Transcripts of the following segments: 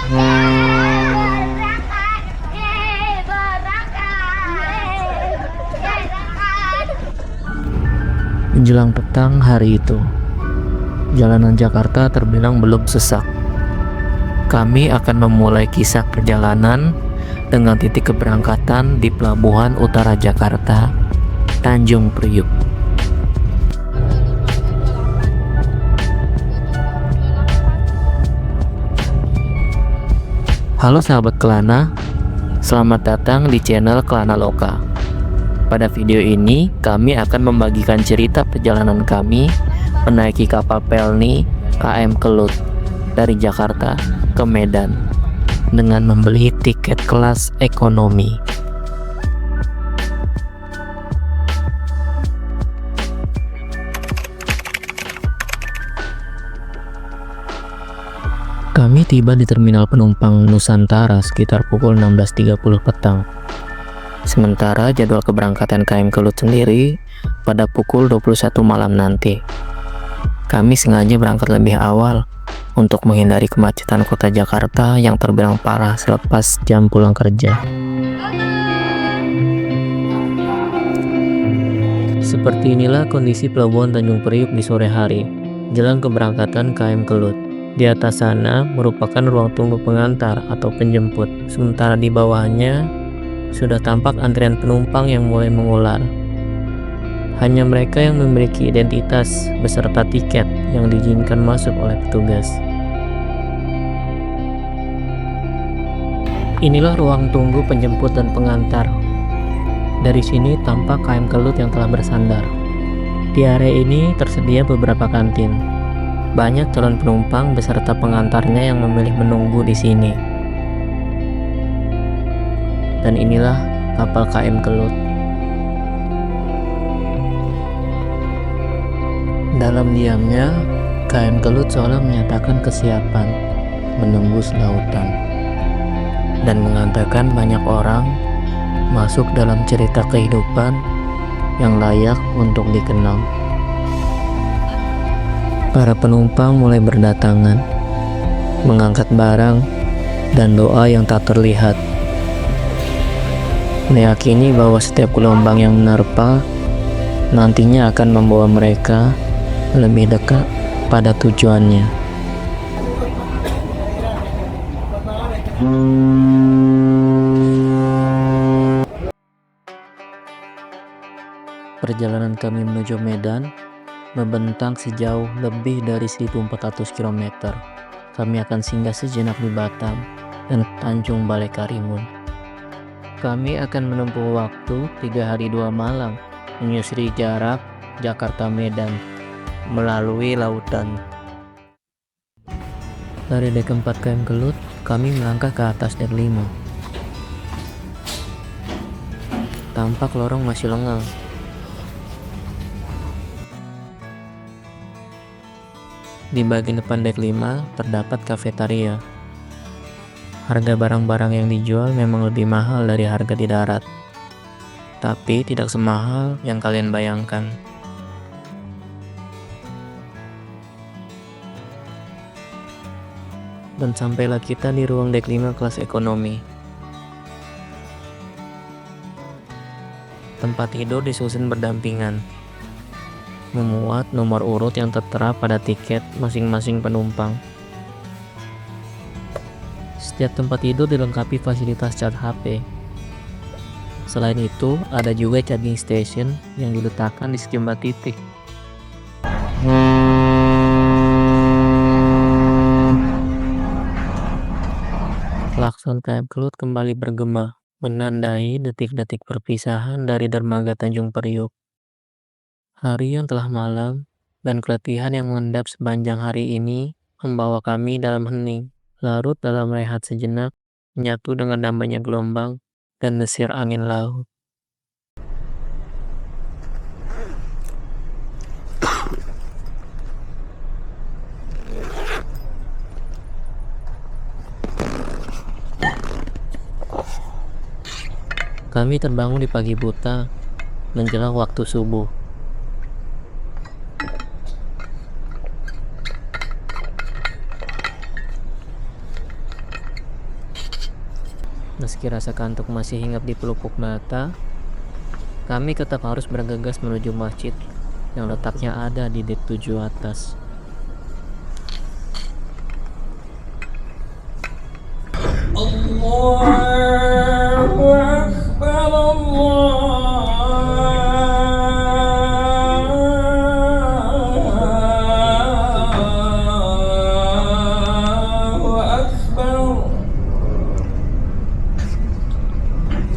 Menjelang petang hari itu, jalanan Jakarta terbilang belum sesak. Kami akan memulai kisah perjalanan dengan titik keberangkatan di Pelabuhan Utara Jakarta, Tanjung Priuk. Halo sahabat Kelana, selamat datang di channel Kelana Loka. Pada video ini, kami akan membagikan cerita perjalanan kami menaiki kapal Pelni KM Kelut dari Jakarta ke Medan dengan membeli tiket kelas ekonomi. Kami tiba di terminal penumpang Nusantara sekitar pukul 16.30 petang. Sementara jadwal keberangkatan KM Kelut sendiri pada pukul 21 malam nanti. Kami sengaja berangkat lebih awal untuk menghindari kemacetan kota Jakarta yang terbilang parah selepas jam pulang kerja. Seperti inilah kondisi Pelabuhan Tanjung Priuk di sore hari, jelang keberangkatan KM Kelut. Di atas sana merupakan ruang tunggu pengantar atau penjemput, sementara di bawahnya sudah tampak antrian penumpang yang mulai mengular. Hanya mereka yang memiliki identitas beserta tiket yang diizinkan masuk oleh petugas. Inilah ruang tunggu penjemput dan pengantar. Dari sini tampak KM Kelut yang telah bersandar. Di area ini tersedia beberapa kantin. Banyak calon penumpang beserta pengantarnya yang memilih menunggu di sini. Dan inilah kapal KM Kelut. Dalam diamnya, KM Kelut seolah menyatakan kesiapan menembus lautan dan mengantarkan banyak orang masuk dalam cerita kehidupan yang layak untuk dikenal. Para penumpang mulai berdatangan, mengangkat barang dan doa yang tak terlihat, meyakini bahwa setiap gelombang yang menerpa nantinya akan membawa mereka lebih dekat pada tujuannya. Perjalanan kami menuju Medan membentang sejauh lebih dari 1.400 km. Kami akan singgah sejenak di Batam dan Tanjung Balai Karimun. Kami akan menempuh waktu 3 hari 2 malam menyusuri jarak Jakarta-Medan melalui lautan. Dari dek 4 KM Kelut, kami melangkah ke atas dek 5. Tampak lorong masih lengang. Di bagian depan dek 5 terdapat kafetaria. Harga barang-barang yang dijual memang lebih mahal dari harga di darat, tapi tidak semahal yang kalian bayangkan. Dan sampailah kita di ruang dek 5 kelas ekonomi. Tempat tidur disusun berdampingan, memuat nomor urut yang tertera pada tiket masing-masing penumpang. Setiap tempat tidur dilengkapi fasilitas charge HP. Selain itu, ada juga charging station yang diletakkan di sejumlah titik. Klakson KM Kelut kembali bergema, menandai detik-detik perpisahan dari dermaga Tanjung Priuk. Hari yang telah malam dan keletihan yang mengendap sepanjang hari ini membawa kami dalam hening, larut dalam rehat sejenak, menyatu dengan damainya gelombang dan desir angin laut. Kami terbangun di pagi buta menjelang waktu subuh. Meski rasa kantuk masih hinggap di pelupuk mata, kami tetap harus bergegas menuju masjid yang letaknya ada di dek 7 atas. Allahu Akbar, Allahu Akbar,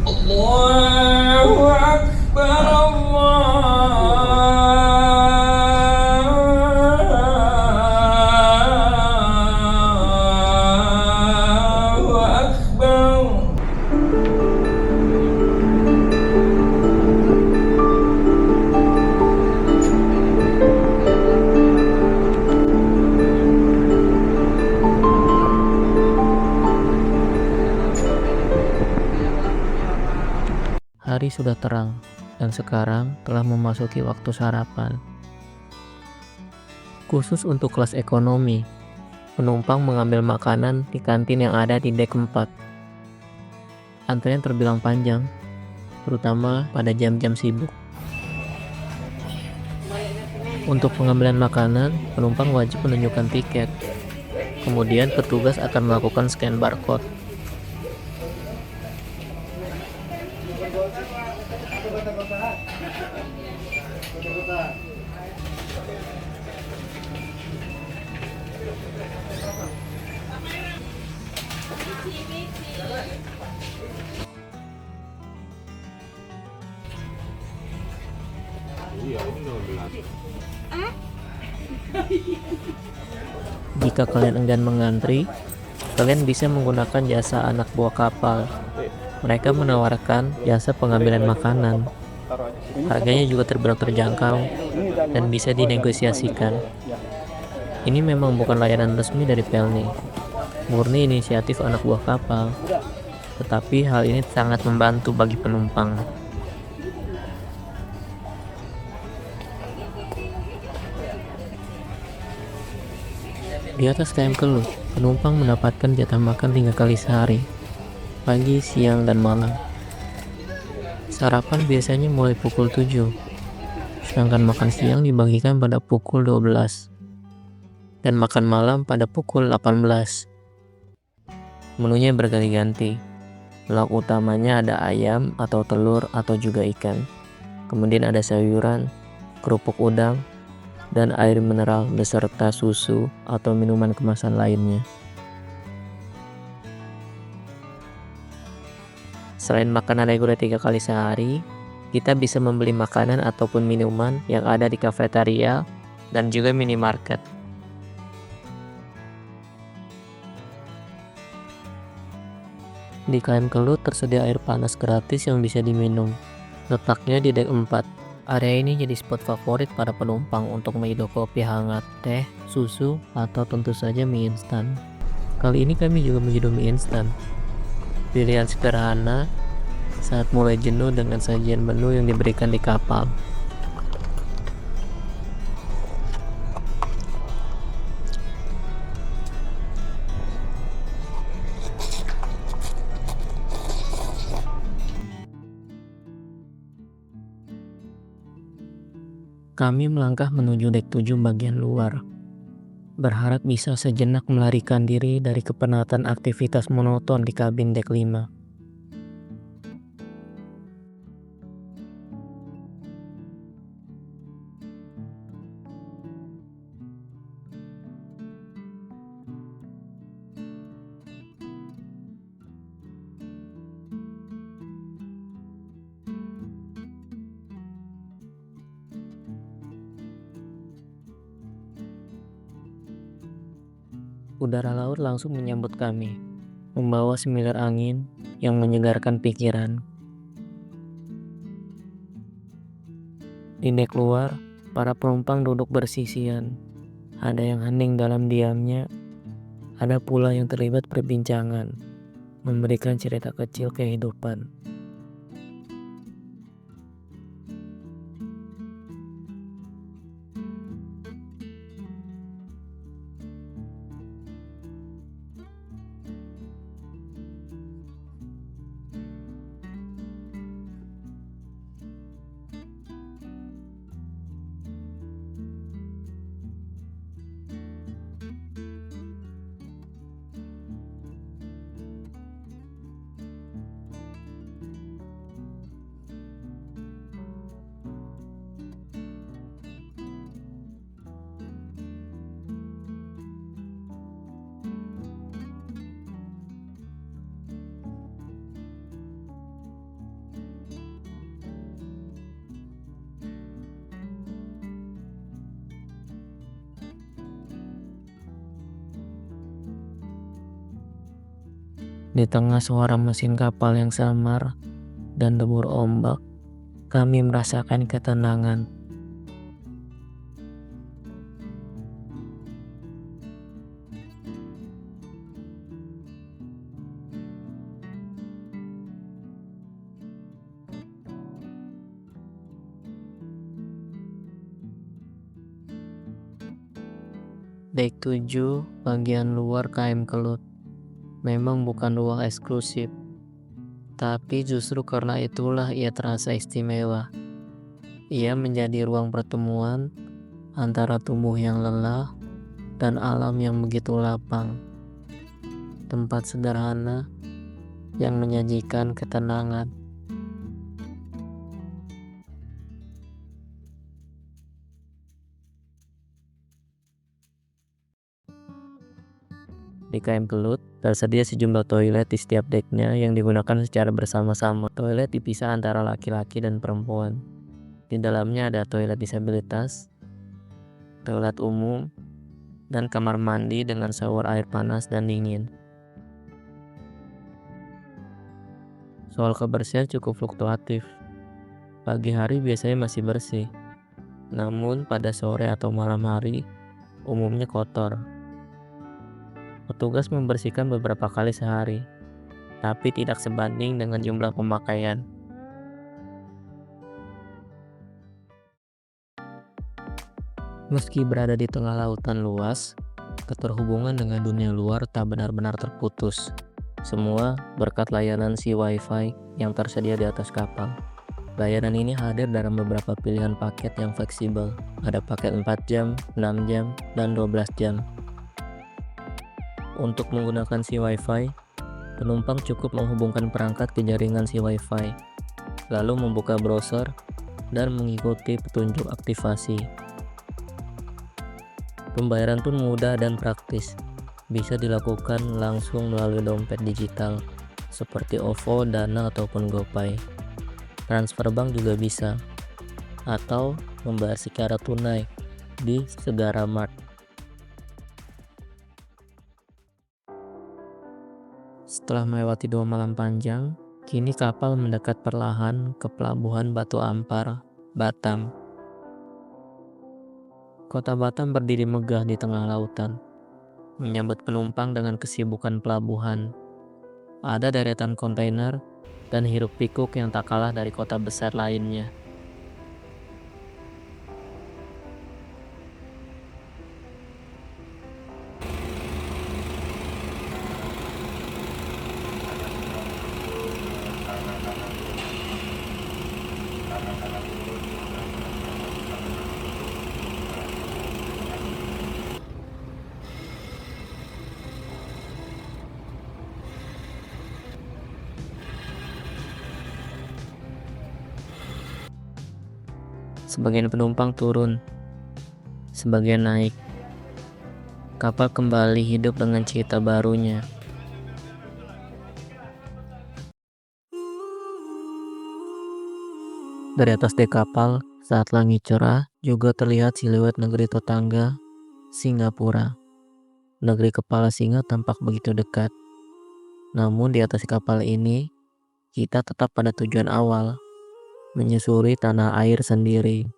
Allahu Akbar, Allahu Akbar. Hari sudah terang, dan sekarang telah memasuki waktu sarapan. Khusus untuk kelas ekonomi, penumpang mengambil makanan di kantin yang ada di dek 4. Antrian terbilang panjang, terutama pada jam-jam sibuk. Untuk pengambilan makanan, penumpang wajib menunjukkan tiket. Kemudian petugas akan melakukan scan barcode. Jika kalian enggan mengantri, kalian bisa menggunakan jasa anak buah kapal. Mereka menawarkan jasa pengambilan makanan. Harganya juga terbilang terjangkau dan bisa dinegosiasikan. Ini memang bukan layanan resmi dari Pelni, murni inisiatif anak buah kapal. Tetapi hal ini sangat membantu bagi penumpang. Di atas KM Kelut, penumpang mendapatkan jatah makan 3 kali sehari, pagi, siang, dan malam. Sarapan biasanya mulai pukul 7, sedangkan makan siang dibagikan pada pukul 12, dan makan malam pada pukul 18. Menunya berganti-ganti. Lauk utamanya ada ayam atau telur atau juga ikan. Kemudian ada sayuran, kerupuk udang, dan air mineral beserta susu atau minuman kemasan lainnya. Selain makanan reguler 3 kali sehari, kita bisa membeli makanan ataupun minuman yang ada di kafetaria dan juga minimarket. Di KM Kelut tersedia air panas gratis yang bisa diminum. Letaknya di dek 4. Area ini jadi spot favorit para penumpang untuk minum kopi hangat, teh, susu, atau tentu saja mie instan. Kali ini kami juga menyeduh mie instan. Pilihan sederhana saat mulai jenuh dengan sajian menu yang diberikan di kapal. Kami melangkah menuju dek 7 bagian luar, berharap bisa sejenak melarikan diri dari kepenatan aktivitas monoton di kabin dek 5. Udara laut langsung menyambut kami, membawa semilir angin yang menyegarkan pikiran. Di dek luar, para penumpang duduk bersisian. Ada yang hening dalam diamnya, ada pula yang terlibat perbincangan, memberikan cerita kecil kehidupan. Di tengah suara mesin kapal yang samar dan debur ombak, kami merasakan ketenangan. Dek 7 bagian luar KM Kelut memang bukan ruang eksklusif, tapi justru karena itulah ia terasa istimewa. Ia menjadi ruang pertemuan antara tubuh yang lelah dan alam yang begitu lapang. Tempat sederhana yang menyajikan ketenangan. Di KM Kelut, tersedia sejumlah toilet di setiap deknya yang digunakan secara bersama-sama. Toilet dipisah antara laki-laki dan perempuan. Di dalamnya ada toilet disabilitas, toilet umum, dan kamar mandi dengan shower air panas dan dingin. Soal kebersihan cukup fluktuatif. Pagi hari biasanya masih bersih, namun pada sore atau malam hari umumnya kotor. Petugas membersihkan beberapa kali sehari, tapi tidak sebanding dengan jumlah pemakaian. Meski berada di tengah lautan luas, keterhubungan dengan dunia luar tak benar-benar terputus. Semua berkat layanan Sea Wi-Fi yang tersedia di atas kapal. Layanan ini hadir dalam beberapa pilihan paket yang fleksibel. Ada paket 4 jam, 6 jam, dan 12 jam. Untuk menggunakan Sea Wi-Fi, penumpang cukup menghubungkan perangkat ke jaringan Sea Wi-Fi, lalu membuka browser dan mengikuti petunjuk aktivasi. Pembayaran pun mudah dan praktis, bisa dilakukan langsung melalui dompet digital seperti OVO, Dana, ataupun GoPay. Transfer bank juga bisa, atau membayar secara tunai di Segara Mart. Setelah melewati 2 malam panjang, kini kapal mendekat perlahan ke pelabuhan Batu Ampar, Batam. Kota Batam berdiri megah di tengah lautan, menyambut penumpang dengan kesibukan pelabuhan. Ada deretan kontainer dan hiruk-pikuk yang tak kalah dari kota besar lainnya. Sebagian penumpang turun, sebagian naik. Kapal kembali hidup dengan cerita barunya. Dari atas dek kapal, saat langit cerah, juga terlihat siluet negeri tetangga, Singapura. Negeri kepala singa tampak begitu dekat. Namun di atas kapal ini, kita tetap pada tujuan awal, menyusuri tanah air sendiri.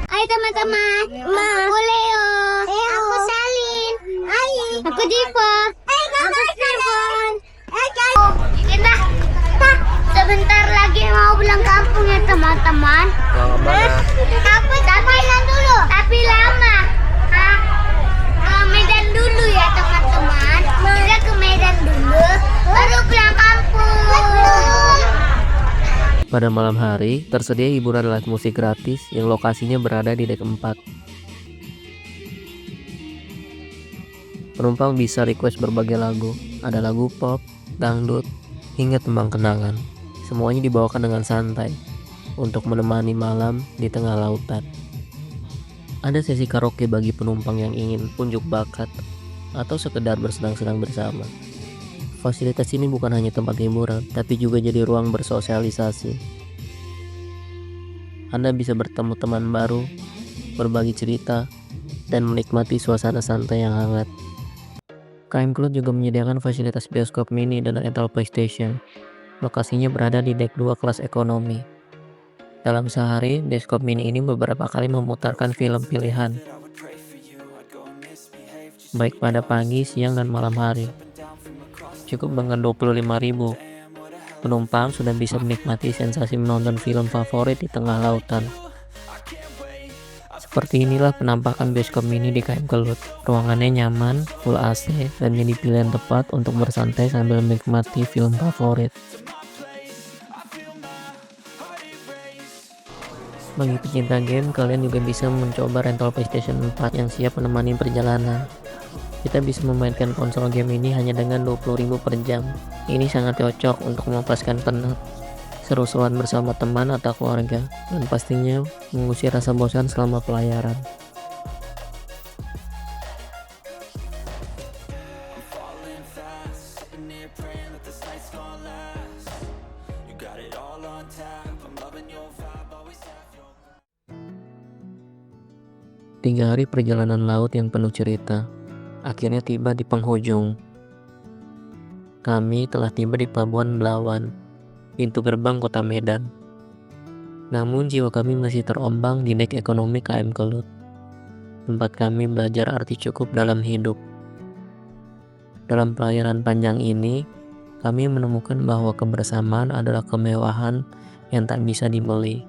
Hai teman-teman, aku Leo, aku Salin, aku Diva, aku Stefan. Kita sebentar lagi mau pulang kampung ya teman-teman. Tapi lama. Ke Medan dulu ya teman-teman. Kita ke Medan dulu, baru pulang kampung. Pada malam hari, tersedia hiburan live musik gratis yang lokasinya berada di dek 4. Penumpang bisa request berbagai lagu, ada lagu pop, dangdut, hingga tembang kenangan. Semuanya dibawakan dengan santai, untuk menemani malam di tengah lautan. Ada sesi karaoke bagi penumpang yang ingin unjuk bakat, atau sekedar bersenang-senang bersama. Fasilitas ini bukan hanya tempat hiburan, tapi juga jadi ruang bersosialisasi. Anda bisa bertemu teman baru, berbagi cerita, dan menikmati suasana santai yang hangat. KM Kelut juga menyediakan fasilitas bioskop mini dan rental PlayStation. Lokasinya berada di dek 2 kelas ekonomi. Dalam sehari, bioskop mini ini beberapa kali memutarkan film pilihan, baik pada pagi, siang, dan malam hari. Cukup dengan 25.000, penumpang sudah bisa menikmati sensasi menonton film favorit di tengah lautan. Seperti inilah penampakan bioskop mini di KM Kelut. Ruangannya nyaman, full AC, dan jadi pilihan tepat untuk bersantai sambil menikmati film favorit. Bagi pecinta game, kalian juga bisa mencoba rental PlayStation 4 yang siap menemani perjalanan. Kita bisa memainkan konsol game ini hanya dengan 20.000 per jam. Ini sangat cocok untuk melepaskan penat, seru-seruan bersama teman atau keluarga, dan pastinya mengusir rasa bosan selama pelayaran. Tiga hari perjalanan laut yang penuh cerita akhirnya tiba di penghujung. Kami telah tiba di Pelabuhan Belawan, pintu gerbang kota Medan. Namun jiwa kami masih terombang di dek ekonomi KM Kelut, tempat kami belajar arti cukup dalam hidup. Dalam pelayaran panjang ini, kami menemukan bahwa kebersamaan adalah kemewahan yang tak bisa dibeli.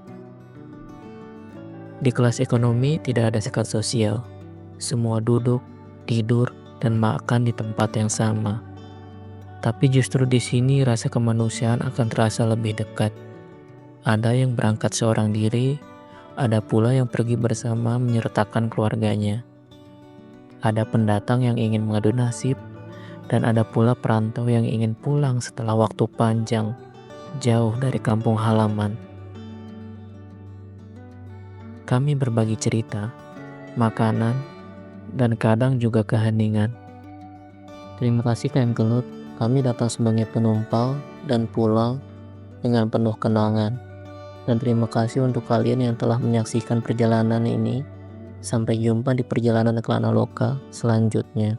Di kelas ekonomi tidak ada sekat sosial. Semua duduk, tidur, dan makan di tempat yang sama. Tapi justru di sini rasa kemanusiaan akan terasa lebih dekat. Ada yang berangkat seorang diri, ada pula yang pergi bersama menyertakan keluarganya. Ada pendatang yang ingin mengadu nasib, dan ada pula perantau yang ingin pulang setelah waktu panjang, jauh dari kampung halaman. Kami berbagi cerita, makanan, dan kadang juga keheningan. Terima kasih KM Kelut, kami datang sebagai penumpang dan pulang dengan penuh kenangan. Dan terima kasih untuk kalian yang telah menyaksikan perjalanan ini. Sampai jumpa di perjalanan ke Lanaloka selanjutnya.